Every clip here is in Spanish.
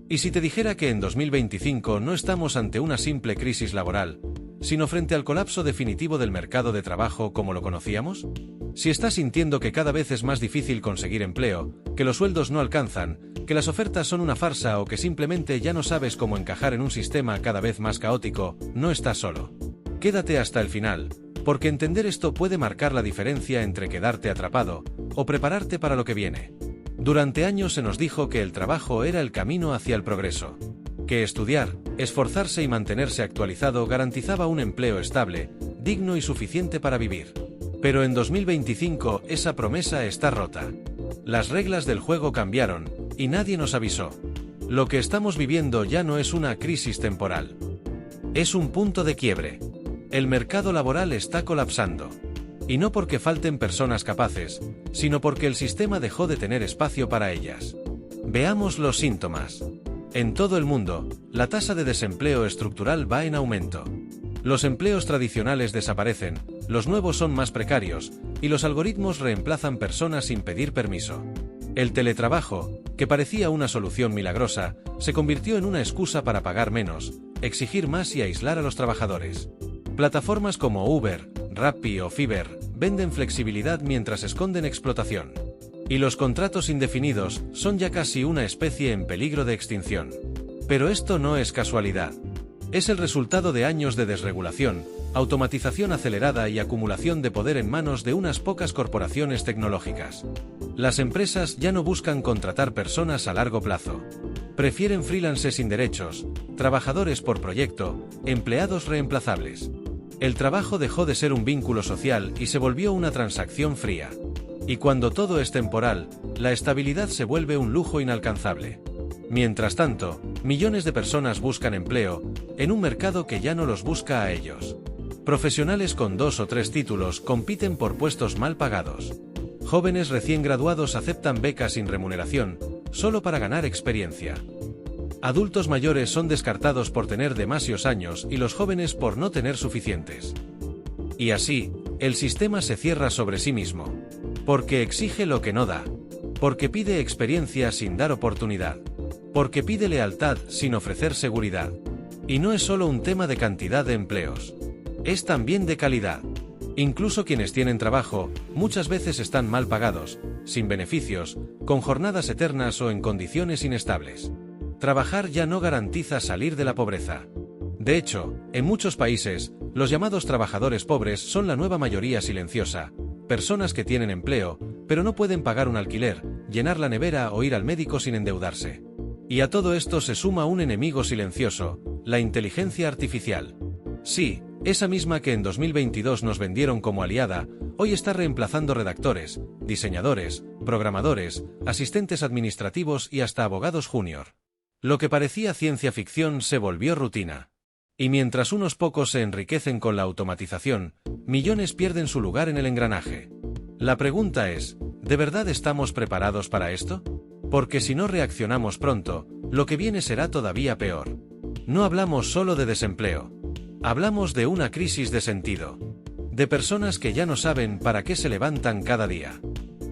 ¿Y si te dijera que en 2025 no estamos ante una simple crisis laboral, sino frente al colapso definitivo del mercado de trabajo como lo conocíamos? Si estás sintiendo que cada vez es más difícil conseguir empleo, que los sueldos no alcanzan, que las ofertas son una farsa o que simplemente ya no sabes cómo encajar en un sistema cada vez más caótico, no estás solo. Quédate hasta el final, porque entender esto puede marcar la diferencia entre quedarte atrapado o prepararte para lo que viene. Durante años se nos dijo que el trabajo era el camino hacia el progreso, que estudiar, esforzarse y mantenerse actualizado garantizaba un empleo estable, digno y suficiente para vivir. Pero en 2025 esa promesa está rota. Las reglas del juego cambiaron, y nadie nos avisó. Lo que estamos viviendo ya no es una crisis temporal. Es un punto de quiebre. El mercado laboral está colapsando. Y no porque falten personas capaces, sino porque el sistema dejó de tener espacio para ellas. Veamos los síntomas. En todo el mundo, la tasa de desempleo estructural va en aumento. Los empleos tradicionales desaparecen, los nuevos son más precarios, y los algoritmos reemplazan personas sin pedir permiso. El teletrabajo, que parecía una solución milagrosa, se convirtió en una excusa para pagar menos, exigir más y aislar a los trabajadores. Plataformas como Uber, Rappi o Fiverr venden flexibilidad mientras esconden explotación. Y los contratos indefinidos son ya casi una especie en peligro de extinción. Pero esto no es casualidad. Es el resultado de años de desregulación, automatización acelerada y acumulación de poder en manos de unas pocas corporaciones tecnológicas. Las empresas ya no buscan contratar personas a largo plazo. Prefieren freelancers sin derechos, trabajadores por proyecto, empleados reemplazables. El trabajo dejó de ser un vínculo social y se volvió una transacción fría. Y cuando todo es temporal, la estabilidad se vuelve un lujo inalcanzable. Mientras tanto, millones de personas buscan empleo, en un mercado que ya no los busca a ellos. Profesionales con 2 o 3 títulos compiten por puestos mal pagados. Jóvenes recién graduados aceptan becas sin remuneración, solo para ganar experiencia. Adultos mayores son descartados por tener demasiados años y los jóvenes por no tener suficientes. Y así, el sistema se cierra sobre sí mismo. Porque exige lo que no da. Porque pide experiencia sin dar oportunidad. Porque pide lealtad sin ofrecer seguridad. Y no es solo un tema de cantidad de empleos. Es también de calidad. Incluso quienes tienen trabajo, muchas veces están mal pagados, sin beneficios, con jornadas eternas o en condiciones inestables. Trabajar ya no garantiza salir de la pobreza. De hecho, en muchos países, los llamados trabajadores pobres son la nueva mayoría silenciosa, personas que tienen empleo, pero no pueden pagar un alquiler, llenar la nevera o ir al médico sin endeudarse. Y a todo esto se suma un enemigo silencioso, la inteligencia artificial. Sí, esa misma que en 2022 nos vendieron como aliada, hoy está reemplazando redactores, diseñadores, programadores, asistentes administrativos y hasta abogados junior. Lo que parecía ciencia ficción se volvió rutina. Y mientras unos pocos se enriquecen con la automatización, millones pierden su lugar en el engranaje. La pregunta es, ¿de verdad estamos preparados para esto? Porque si no reaccionamos pronto, lo que viene será todavía peor. No hablamos solo de desempleo. Hablamos de una crisis de sentido. De personas que ya no saben para qué se levantan cada día.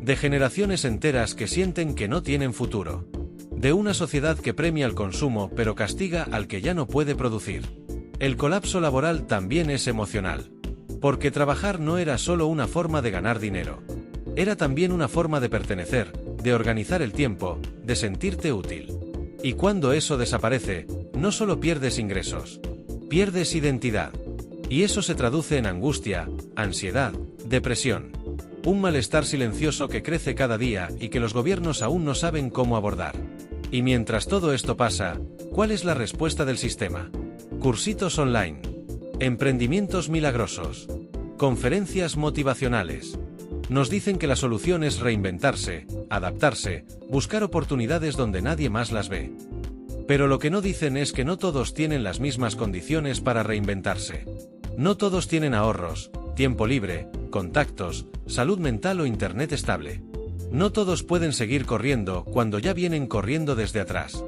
De generaciones enteras que sienten que no tienen futuro. De una sociedad que premia el consumo pero castiga al que ya no puede producir. El colapso laboral también es emocional. Porque trabajar no era solo una forma de ganar dinero. Era también una forma de pertenecer, de organizar el tiempo, de sentirte útil. Y cuando eso desaparece, no solo pierdes ingresos, pierdes identidad. Y eso se traduce en angustia, ansiedad, depresión. Un malestar silencioso que crece cada día y que los gobiernos aún no saben cómo abordar. Y mientras todo esto pasa, ¿cuál es la respuesta del sistema? Cursitos online. Emprendimientos milagrosos. Conferencias motivacionales. Nos dicen que la solución es reinventarse, adaptarse, buscar oportunidades donde nadie más las ve. Pero lo que no dicen es que no todos tienen las mismas condiciones para reinventarse. No todos tienen ahorros, tiempo libre, contactos, salud mental o internet estable. No todos pueden seguir corriendo cuando ya vienen corriendo desde atrás.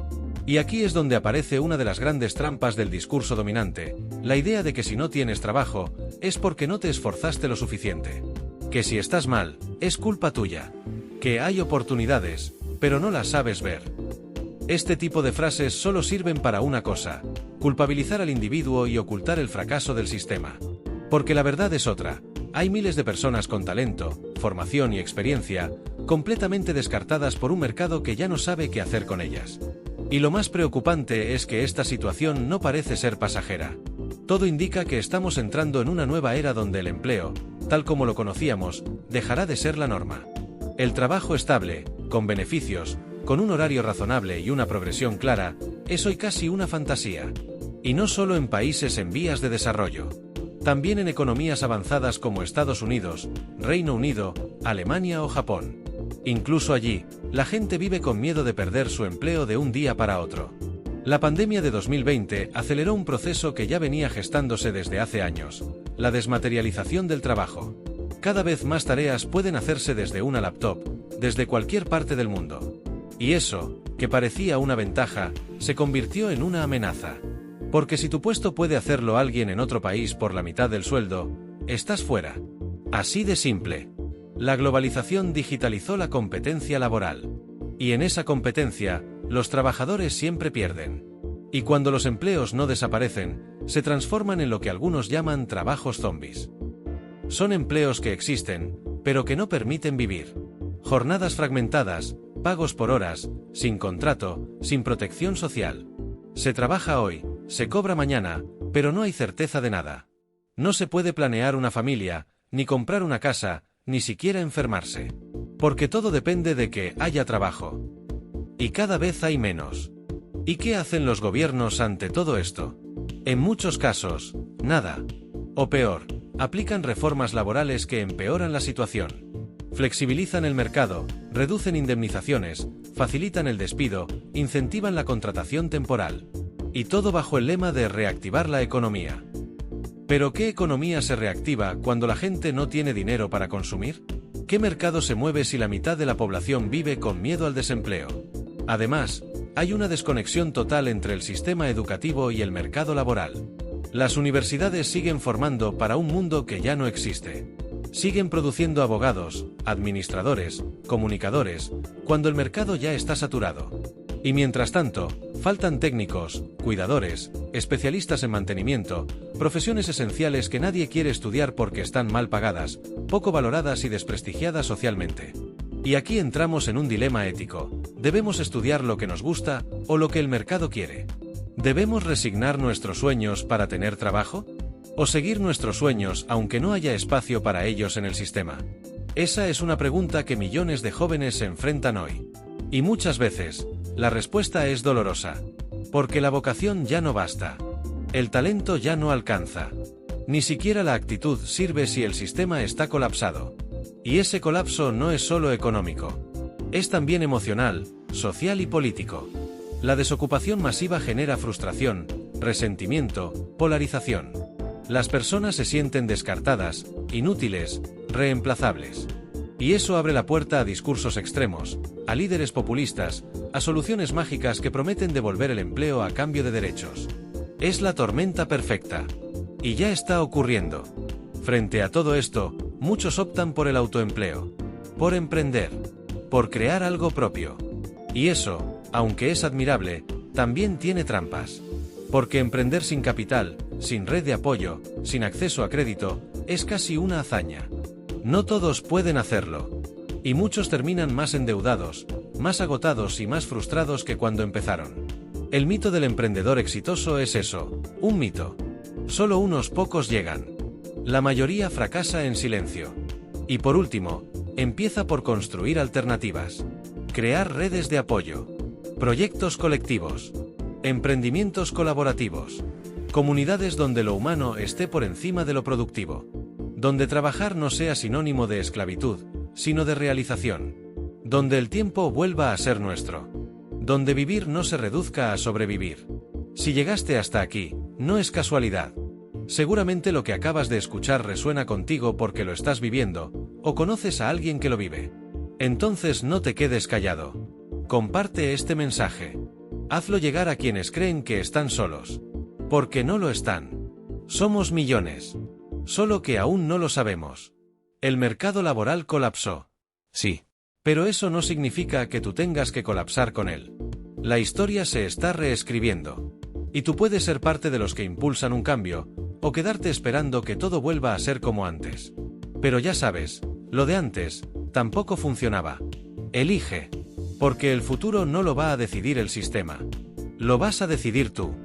Y aquí es donde aparece una de las grandes trampas del discurso dominante, la idea de que si no tienes trabajo, es porque no te esforzaste lo suficiente. Que si estás mal, es culpa tuya. Que hay oportunidades, pero no las sabes ver. Este tipo de frases solo sirven para una cosa: culpabilizar al individuo y ocultar el fracaso del sistema. Porque la verdad es otra: hay miles de personas con talento, formación y experiencia, completamente descartadas por un mercado que ya no sabe qué hacer con ellas. Y lo más preocupante es que esta situación no parece ser pasajera. Todo indica que estamos entrando en una nueva era donde el empleo, tal como lo conocíamos, dejará de ser la norma. El trabajo estable, con beneficios, con un horario razonable y una progresión clara, es hoy casi una fantasía. Y no solo en países en vías de desarrollo. También en economías avanzadas como Estados Unidos, Reino Unido, Alemania o Japón. Incluso allí, la gente vive con miedo de perder su empleo de un día para otro. La pandemia de 2020 aceleró un proceso que ya venía gestándose desde hace años: la desmaterialización del trabajo. Cada vez más tareas pueden hacerse desde una laptop, desde cualquier parte del mundo. Y eso, que parecía una ventaja, se convirtió en una amenaza. Porque si tu puesto puede hacerlo alguien en otro país por la mitad del sueldo, estás fuera. Así de simple. La globalización digitalizó la competencia laboral. Y en esa competencia, los trabajadores siempre pierden. Y cuando los empleos no desaparecen, se transforman en lo que algunos llaman trabajos zombies. Son empleos que existen, pero que no permiten vivir. Jornadas fragmentadas, pagos por horas, sin contrato, sin protección social. Se trabaja hoy, se cobra mañana, pero no hay certeza de nada. No se puede planear una familia, ni comprar una casa, ni siquiera enfermarse. Porque todo depende de que haya trabajo. Y cada vez hay menos. ¿Y qué hacen los gobiernos ante todo esto? En muchos casos, nada. O peor, aplican reformas laborales que empeoran la situación. Flexibilizan el mercado, reducen indemnizaciones, facilitan el despido, incentivan la contratación temporal. Y todo bajo el lema de reactivar la economía. ¿Pero qué economía se reactiva cuando la gente no tiene dinero para consumir? ¿Qué mercado se mueve si la mitad de la población vive con miedo al desempleo? Además, hay una desconexión total entre el sistema educativo y el mercado laboral. Las universidades siguen formando para un mundo que ya no existe. Siguen produciendo abogados, administradores, comunicadores, cuando el mercado ya está saturado. Y mientras tanto, faltan técnicos, cuidadores, especialistas en mantenimiento, profesiones esenciales que nadie quiere estudiar porque están mal pagadas, poco valoradas y desprestigiadas socialmente. Y aquí entramos en un dilema ético: ¿debemos estudiar lo que nos gusta o lo que el mercado quiere? ¿Debemos resignar nuestros sueños para tener trabajo? ¿O seguir nuestros sueños aunque no haya espacio para ellos en el sistema? Esa es una pregunta que millones de jóvenes se enfrentan hoy. Y muchas veces, la respuesta es dolorosa. Porque la vocación ya no basta. El talento ya no alcanza. Ni siquiera la actitud sirve si el sistema está colapsado. Y ese colapso no es solo económico. Es también emocional, social y político. La desocupación masiva genera frustración, resentimiento, polarización. Las personas se sienten descartadas, inútiles, reemplazables. Y eso abre la puerta a discursos extremos, a líderes populistas, a soluciones mágicas que prometen devolver el empleo a cambio de derechos. Es la tormenta perfecta. Y ya está ocurriendo. Frente a todo esto, muchos optan por el autoempleo, por emprender, por crear algo propio. Y eso, aunque es admirable, también tiene trampas. Porque emprender sin capital, sin red de apoyo, sin acceso a crédito, es casi una hazaña. No todos pueden hacerlo. Y muchos terminan más endeudados, más agotados y más frustrados que cuando empezaron. El mito del emprendedor exitoso es eso, un mito. Solo unos pocos llegan. La mayoría fracasa en silencio. Y por último, empieza por construir alternativas. Crear redes de apoyo. Proyectos colectivos. Emprendimientos colaborativos. Comunidades donde lo humano esté por encima de lo productivo. Donde trabajar no sea sinónimo de esclavitud, sino de realización. Donde el tiempo vuelva a ser nuestro. Donde vivir no se reduzca a sobrevivir. Si llegaste hasta aquí, no es casualidad. Seguramente lo que acabas de escuchar resuena contigo porque lo estás viviendo, o conoces a alguien que lo vive. Entonces no te quedes callado. Comparte este mensaje. Hazlo llegar a quienes creen que están solos. Porque no lo están. Somos millones. Solo que aún no lo sabemos. El mercado laboral colapsó. Sí. Pero eso no significa que tú tengas que colapsar con él. La historia se está reescribiendo. Y tú puedes ser parte de los que impulsan un cambio, o quedarte esperando que todo vuelva a ser como antes. Pero ya sabes, lo de antes tampoco funcionaba. Elige. Porque el futuro no lo va a decidir el sistema. Lo vas a decidir tú.